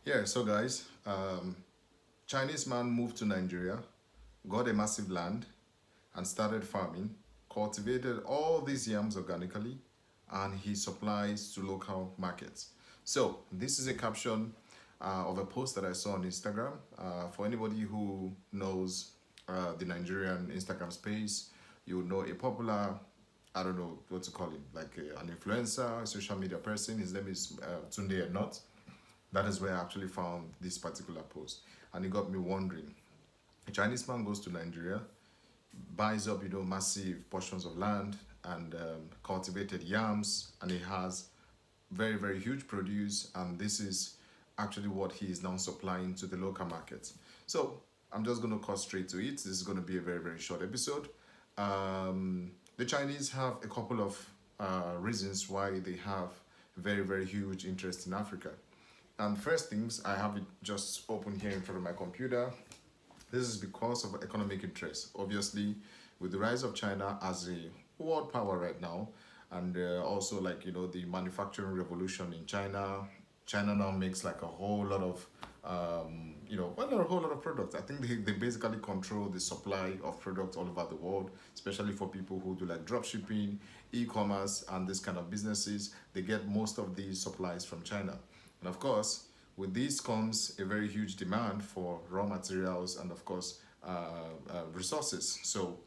Yeah, so guys, Chinese man moved to Nigeria, got a massive land, and started farming, cultivated all these yams organically, and he supplies to local markets. So this is a caption of a post that I saw on Instagram. For anybody who knows the Nigerian Instagram space, you would know a popular, I don't know what to call him, like an influencer, a social media person. His name is Tunde Not. That is where I actually found this particular post, and it got me wondering. A Chinese man goes to Nigeria, buys up massive portions of land and cultivated yams, and he has very very huge produce, and this is actually what he is now supplying to the local markets. So I'm just going to cut straight to it. This is going to be a very very short episode. The Chinese have a couple of reasons why they have very very huge interest in Africa. And first things, I have it just open here in front of my computer. This is because of economic interest. Obviously, with the rise of China as a world power right now, and also like the manufacturing revolution in China, China now makes like a whole lot of well, not a whole lot of products. I think they basically control the supply of products all over the world, especially for people who do like drop shipping, e-commerce, and this kind of businesses. They get most of these supplies from China. And of course, with this comes a very huge demand for raw materials and, of course, resources. So,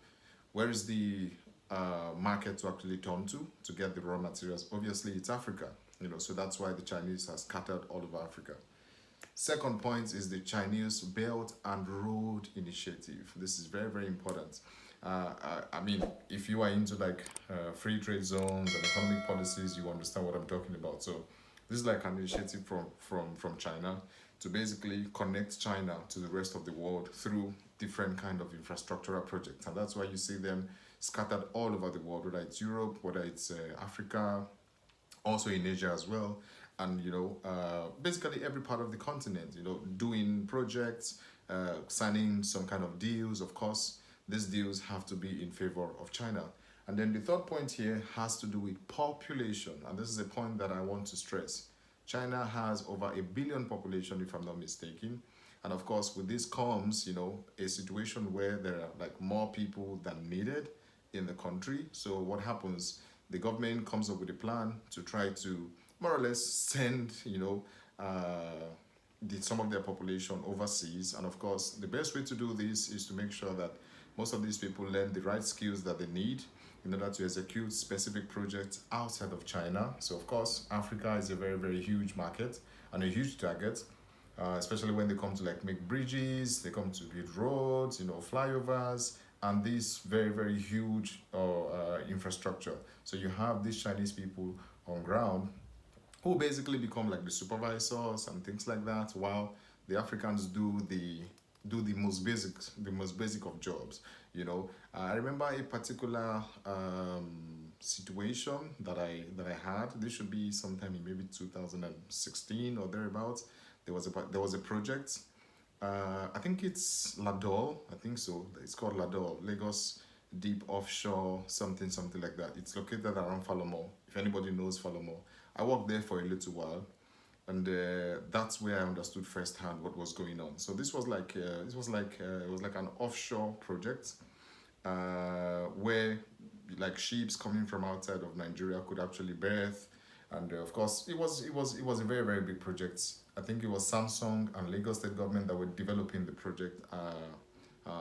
where is the market to actually turn to get the raw materials? Obviously, it's Africa. So that's why the Chinese are scattered all over Africa. Second point is the Chinese Belt and Road Initiative. This is very, very important. I mean, if you are into like free trade zones and economic policies, you understand what I'm talking about. So, this is like an initiative from China to basically connect China to the rest of the world through different kind of infrastructural projects, and that's why you see them scattered all over the world, whether it's Europe, whether it's Africa, also in Asia as well, and basically every part of the continent. Doing projects, signing some kind of deals. Of course, these deals have to be in favor of China. And then the third point here has to do with population, and this is a point that I want to stress. China has over a billion population, if I'm not mistaken, and of course, with this comes a situation where there are like more people than needed in the country. So what happens? The government comes up with a plan to try to more or less send some of their population overseas, and of course, the best way to do this is to make sure that most of these people learn the right skills that they need in order to execute specific projects outside of China. So, of course, Africa is a very, very huge market and a huge target, especially when they come to like make bridges, they come to build roads, flyovers, and this very, very huge infrastructure. So, you have these Chinese people on ground who basically become like the supervisors and things like that, while the Africans do the most basic of jobs. I remember a particular situation that I had. This should be sometime in maybe 2016 or thereabouts. There was a project. I think it's Ladol. I think so. It's called Ladol, Lagos Deep Offshore, something like that. It's located around Falomo. If anybody knows Falomo, I worked there for a little while, and that's where I understood firsthand what was going on. So it was like an offshore project where like ships coming from outside of Nigeria could actually berth, and of course it was a very very big project. I think it was Samsung and Lagos State government that were developing the project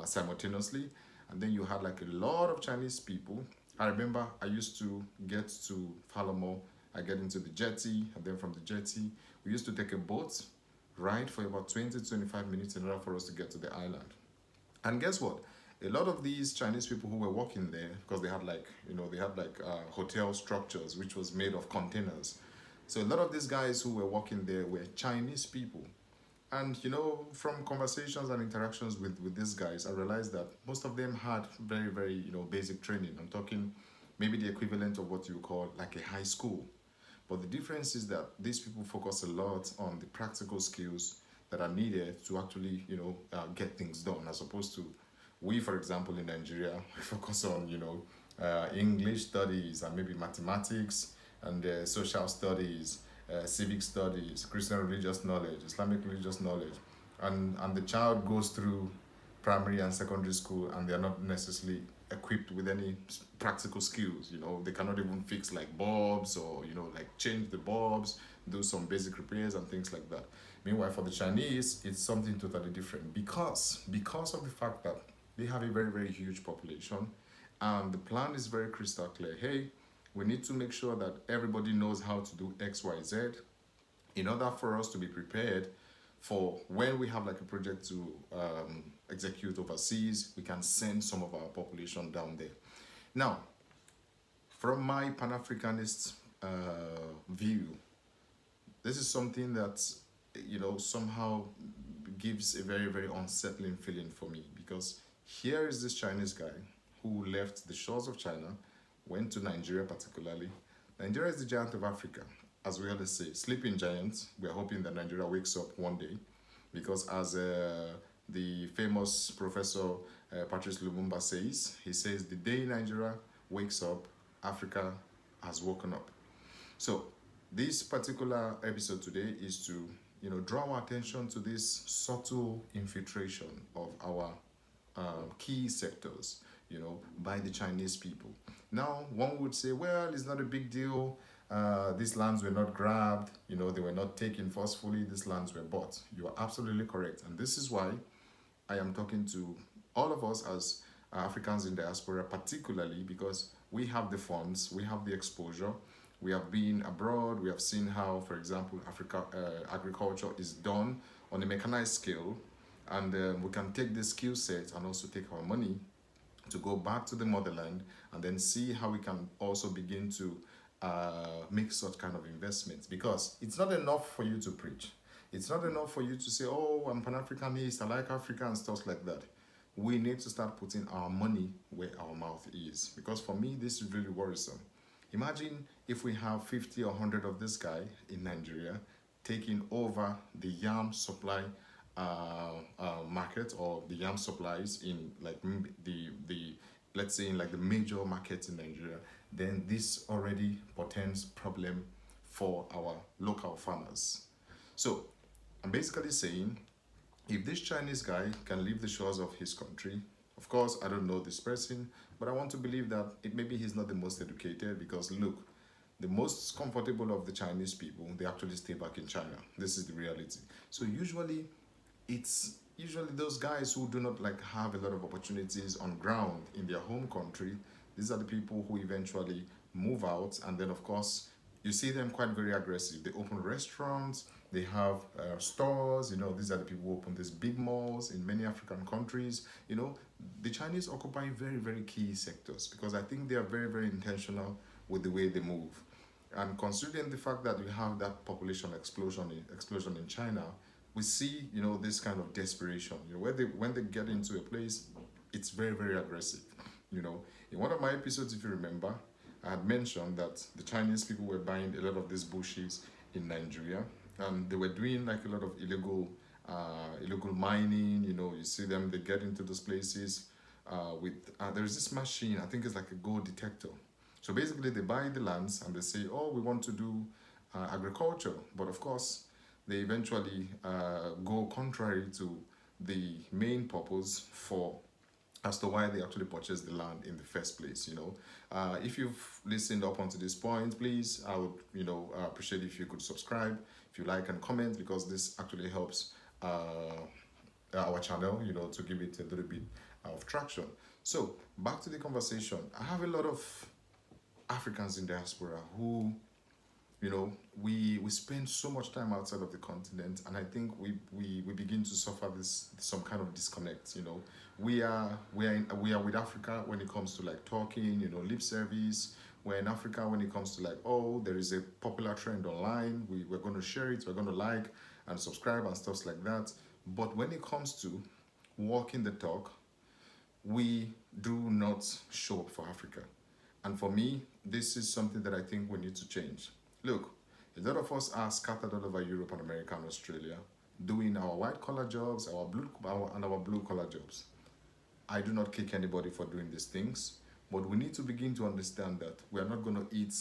simultaneously, and then you had like a lot of Chinese people. I remember I used to get to Falomo. I get into the jetty, and then from the jetty we used to take a boat ride for about 20 to 25 minutes in order for us to get to the island. And guess what? A lot of these Chinese people who were working there, because they had like hotel structures which was made of containers. So a lot of these guys who were working there were Chinese people. And from conversations and interactions with these guys, I realized that most of them had very, very, basic training. I'm talking maybe the equivalent of what you call like a high school. But the difference is that these people focus a lot on the practical skills that are needed to actually, get things done, as opposed to we, for example, in Nigeria, we focus on, English studies and maybe mathematics and social studies civic studies, Christian religious knowledge, Islamic religious knowledge, and the child goes through primary and secondary school and they are not necessarily equipped with any practical skills. You know, they cannot even fix like bulbs or, you know, like change the bulbs, do some basic repairs and things like that. Meanwhile, for the Chinese, it's something totally different because of the fact that they have a very, very huge population, and the plan is very crystal clear. Hey, we need to make sure that everybody knows how to do X, Y, Z in order for us to be prepared for when we have like a project to execute overseas, we can send some of our population down there. Now, from my Pan-Africanist view, this is something that, you know, somehow gives a very, very unsettling feeling for me, because here is this Chinese guy who left the shores of China, went to Nigeria particularly. Nigeria is the giant of Africa, as we always say, sleeping giant. We are hoping that Nigeria wakes up one day, because as the famous professor Patrice Lumumba says, he says, the day Nigeria wakes up, Africa has woken up. So this particular episode today is to, you know, draw our attention to this subtle infiltration of our key sectors, you know, by the Chinese people. Now, one would say, well, it's not a big deal. These lands were not grabbed, you know, they were not taken forcefully, these lands were bought. You are absolutely correct. And this is why I am talking to all of us as Africans in diaspora, particularly because we have the funds, we have the exposure, we have been abroad, we have seen how, for example, agriculture is done on a mechanized scale, and we can take this skill set and also take our money to go back to the motherland and then see how we can also begin to make such kind of investments. Because it's not enough for you to preach. It's not enough for you to say, oh, I'm Pan-Africanist, I like Africa and stuff like that. We need to start putting our money where our mouth is. Because for me, this is really worrisome. Imagine if we have 50 or 100 of this guy in Nigeria taking over the yam supply market, or the yam supplies in like the let's say in like the major markets in Nigeria, then this already portends problem for our local farmers. So I'm basically saying, if this Chinese guy can leave the shores of his country, of course I don't know this person, but I want to believe that maybe he's not the most educated, because look, the most comfortable of the Chinese people, they actually stay back in China. This is the reality. So it's usually those guys who do not like have a lot of opportunities on ground in their home country. These are the people who eventually move out, and then of course you see them quite very aggressive. They open restaurants, they have stores. You know, these are the people who open these big malls in many African countries. You know, the Chinese occupy very, very key sectors, because I think they are very, very intentional with the way they move. And considering the fact that we have that population explosion in China, we see, you know, this kind of desperation. You know, when they get into a place, it's very, very aggressive. You know, in one of my episodes, if you remember, I had mentioned that the Chinese people were buying a lot of these bushes in Nigeria, and they were doing like a lot of illegal mining. You know, you see them, they get into those places with there's this machine, I think it's like a gold detector. So basically, they buy the lands and they say, oh, we want to do agriculture, but of course, they eventually go contrary to the main purpose for as to why they actually purchased the land in the first place. You know, if you've listened up unto this point, please, I would, you know, appreciate if you could subscribe, if you like, and comment, because this actually helps our channel, you know, to give it a little bit of traction. So back to the conversation. I have a lot of Africans in diaspora who, you know, we spend so much time outside of the continent, and I think we begin to suffer this some kind of disconnect. You know, we are with Africa when it comes to like talking, you know, lip service. We're in Africa when it comes to like, oh, there is a popular trend online, we're going to share it, we're going to like and subscribe and stuff like that. But when it comes to walking the talk, we do not show up for Africa. And for me, this is something that I think we need to change. Look, a lot of us are scattered all over Europe and America and Australia, doing our white collar jobs, our blue collar jobs. I do not kick anybody for doing these things, but we need to begin to understand that we are not going to eat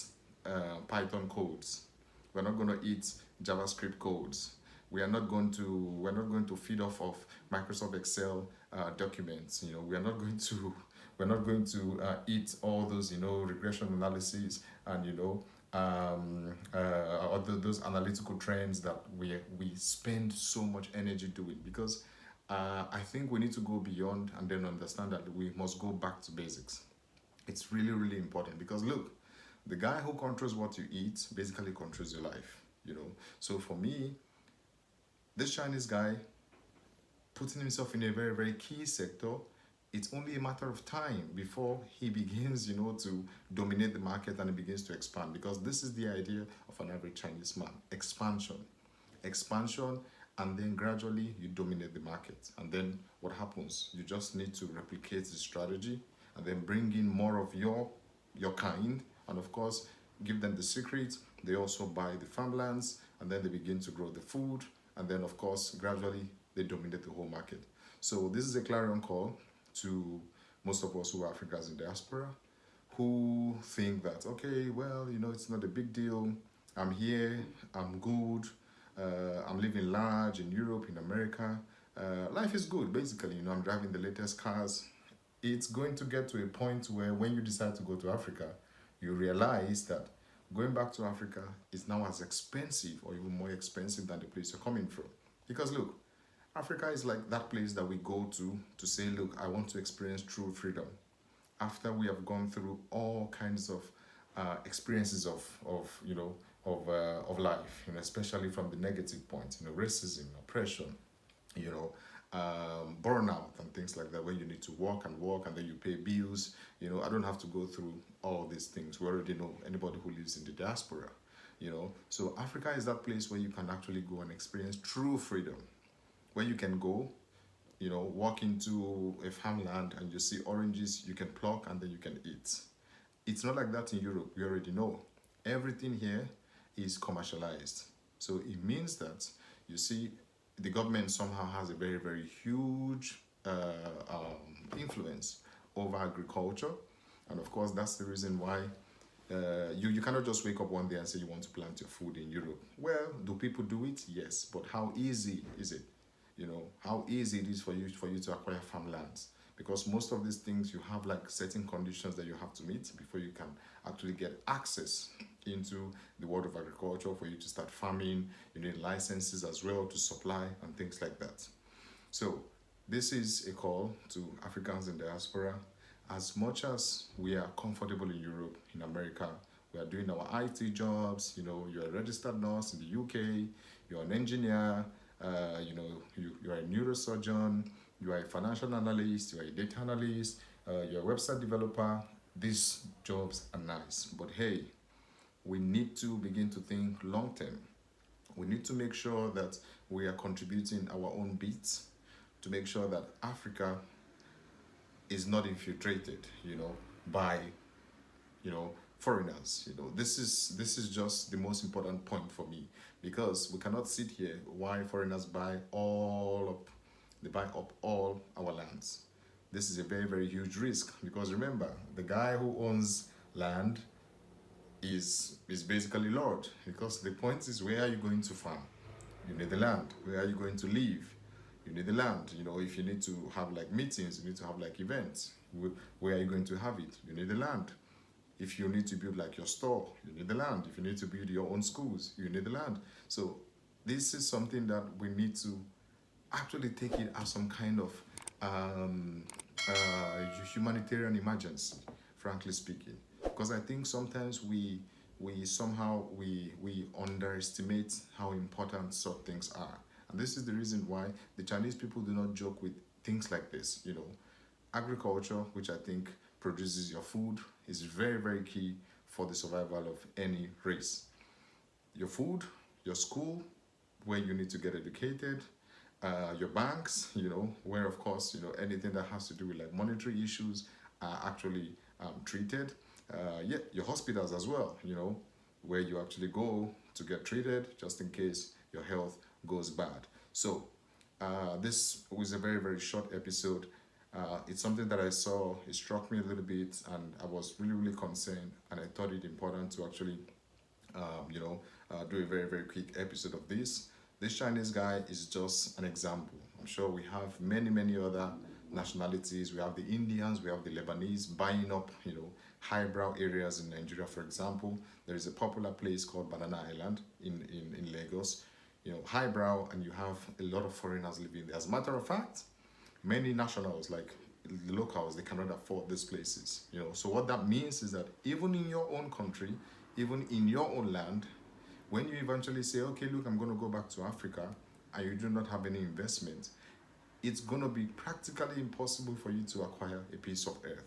Python codes. We're not going to eat JavaScript codes. We're not going to feed off of Microsoft Excel documents. We are not going to we're not going to eat all those regression analysis and those analytical trends that we spend so much energy doing, because I think we need to go beyond and then understand that we must go back to basics. It's really, really important, because look, the guy who controls what you eat basically controls your life. So for me, this Chinese guy putting himself in a very, very key sector, it's only a matter of time before he begins, to dominate the market and he begins to expand. Because this is the idea of an average Chinese man: expansion, expansion, and then gradually you dominate the market. And then what happens? You just need to replicate the strategy and then bring in more of your kind, and of course give them the secret. They also buy the farmlands, and then they begin to grow the food, and then of course gradually they dominate the whole market. So this is a clarion call to most of us who are Africans in diaspora, who think that, okay, well, it's not a big deal. I'm here, I'm good, I'm living large in Europe, in America. Life is good, basically. I'm driving the latest cars. It's going to get to a point where when you decide to go to Africa, you realize that going back to Africa is now as expensive or even more expensive than the place you're coming from. Because look, Africa is like that place that we go to say, look, I want to experience true freedom. After we have gone through all kinds of experiences of life, especially from the negative points, racism, oppression, you know, burnout and things like that, where you need to work and then you pay bills. I don't have to go through all these things. We already know, anybody who lives in the diaspora. So Africa is that place where you can actually go and experience true freedom, where you can go, walk into a farmland and you see oranges, you can pluck and then you can eat. It's not like that in Europe. We already know. Everything here is commercialized. So it means that, you see, the government somehow has a very, very huge influence over agriculture. And of course, that's the reason why you cannot just wake up one day and say you want to plant your food in Europe. Well, do people do it? Yes. But how easy is it? How easy it is for you to acquire farmlands, because most of these things you have like certain conditions that you have to meet before you can actually get access into the world of agriculture. For you to start farming, you need licenses as well to supply and things like that. So this is a call to Africans in diaspora. As much as we are comfortable in Europe, in America, we are doing our IT jobs. You're a registered nurse in the UK, you're an engineer, you are a neurosurgeon, you are a financial analyst, you are a data analyst, you're a website developer. These jobs are nice, but hey, we need to begin to think long term. We need to make sure that we are contributing our own bits to make sure that Africa is not infiltrated, by foreigners. This is just the most important point for me, because we cannot sit here while foreigners buy up all our lands. This is a very, very huge risk, because remember, the guy who owns land is basically Lord, because the point is, where are you going to farm? You need the land. Where are you going to live? You need the land. If you need to have like meetings, you need to have like events. Where are you going to have it? You need the land. If you need to build like your store, you need the land. If you need to build your own schools, you need the land. So this is something that we need to actually take it as some kind of humanitarian emergency, frankly speaking. Because I think sometimes we underestimate how important such things are. And this is the reason why the Chinese people do not joke with things like this. Agriculture, which I think produces your food, is very, very key for the survival of any race. Your food, your school, where you need to get educated, your banks, where of course, anything that has to do with like monetary issues are actually treated. Your hospitals as well, where you actually go to get treated just in case your health goes bad. So this was a very, very short episode. It's something that I saw, it struck me a little bit, and I was really, really concerned, and I thought it important to actually, do a very, very quick episode of this. This Chinese guy is just an example. I'm sure we have many, many other nationalities. We have the Indians, we have the Lebanese buying up, highbrow areas in Nigeria. For example, there is a popular place called Banana Island in Lagos. Highbrow, and you have a lot of foreigners living there. As a matter of fact, many nationals, like the locals, they cannot afford these places. So what that means is that even in your own country, even in your own land, when you eventually say, okay, look, I'm going to go back to Africa, and you do not have any investment, it's going to be practically impossible for you to acquire a piece of earth.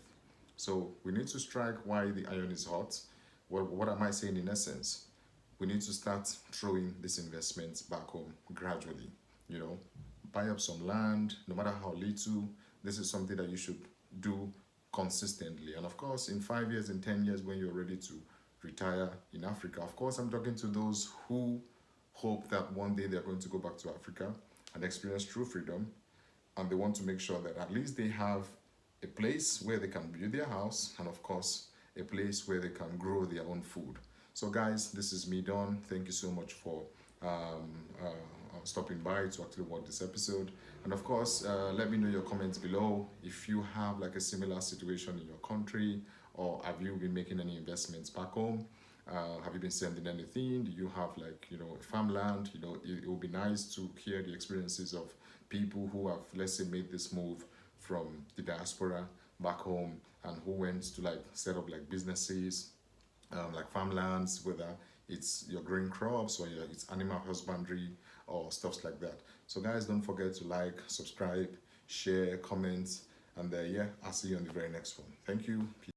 So we need to strike while the iron is hot. What am I saying in essence? We need to start throwing these investments back home gradually. Buy up some land, no matter how little. This is something that you should do consistently. And of course, in 5 years, in 10 years, when you're ready to retire in Africa, of course, I'm talking to those who hope that one day they're going to go back to Africa and experience true freedom. And they want to make sure that at least they have a place where they can build their house, and of course, a place where they can grow their own food. So guys, this is me, Don. Thank you so much for stopping by to actually watch this episode. And of course, let me know your comments below if you have like a similar situation in your country, or have you been making any investments back home. Have you been sending anything? Do you have like a farmland? It would be nice to hear the experiences of people who have, let's say, made this move from the diaspora back home, and who went to like set up like businesses, like farmlands, whether it's your growing crops or it's animal husbandry or stuff like that. So guys, don't forget to like, subscribe, share, comment, and yeah, I'll see you on the very next one. Thank you. Peace.